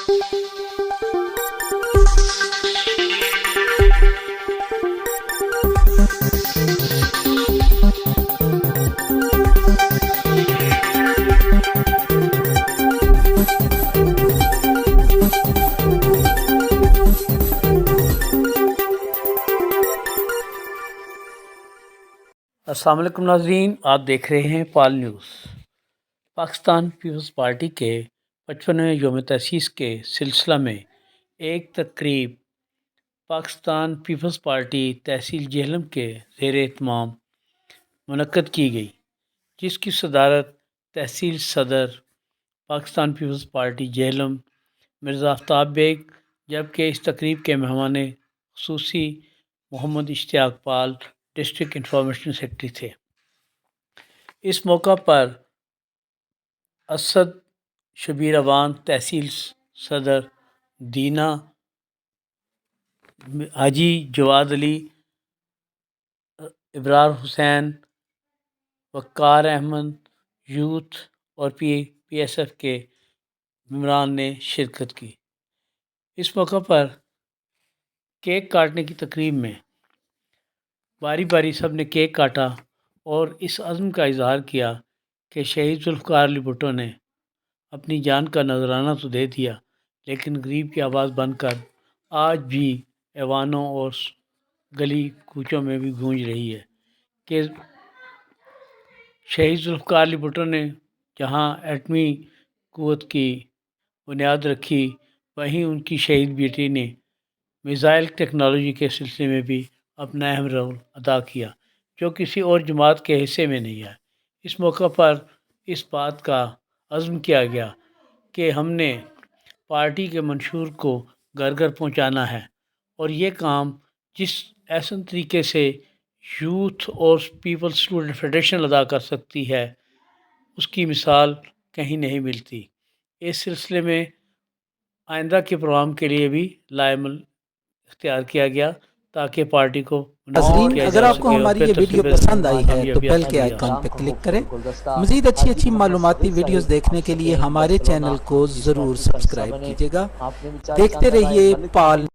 السلام علیکم ناظرین، آپ دیکھ رہے ہیں پال نیوز۔ پاکستان پیپلز پارٹی کے 55ویں یوم تاسیس کے سلسلہ میں ایک تقریب پاکستان پیپلز پارٹی تحصیل جہلم کے زیر اہتمام منعقد کی گئی، جس کی صدارت تحصیل صدر پاکستان پیپلز پارٹی جہلم مرزا آفتاب بیگ، جبکہ اس تقریب کے مہمان خصوصی محمد اشتیاق پال ڈسٹرکٹ انفارمیشن سیکرٹری تھے۔ اس موقع پر اسد شبیر اوان تحصیل صدر، دینا حاجی جواد علی، ابرار حسین، وقار احمد، یوتھ اور پی ایس ایف کے ممبران نے شرکت کی۔ اس موقع پر کیک کاٹنے کی تقریب میں باری باری سب نے کیک کاٹا اور اس عزم کا اظہار کیا کہ شہید ذوالفقار علی بھٹو نے اپنی جان کا نذرانہ تو دے دیا، لیکن غریب کی آواز بن کر آج بھی ایوانوں اور گلی کوچوں میں بھی گونج رہی ہے کہ شہید ذوالفقار علی بھٹو نے جہاں ایٹمی قوت کی بنیاد رکھی، وہیں ان کی شہید بیٹی نے میزائل ٹیکنالوجی کے سلسلے میں بھی اپنا اہم رول ادا کیا، جو کسی اور جماعت کے حصے میں نہیں ہے۔ اس موقع پر اس بات کا عزم کیا گیا کہ ہم نے پارٹی کے منشور کو گھر گھر پہنچانا ہے، اور یہ کام جس احسن طریقے سے یوتھ اور پیپل اسٹوڈنٹ فیڈریشن ادا کر سکتی ہے، اس کی مثال کہیں نہیں ملتی۔ اس سلسلے میں آئندہ کے پروگرام کے لیے بھی لائے عمل اختیار کیا گیا تاکہ پارٹی کو ناظرین، اگر آپ کو ہماری یہ ویڈیو پسند آئی ہے تو بیل کے آئیکن پہ کلک کریں۔ مزید اچھی معلوماتی ویڈیوز دیکھنے کے لیے ہمارے چینل کو ضرور سبسکرائب کیجیے گا۔ دیکھتے رہیے پال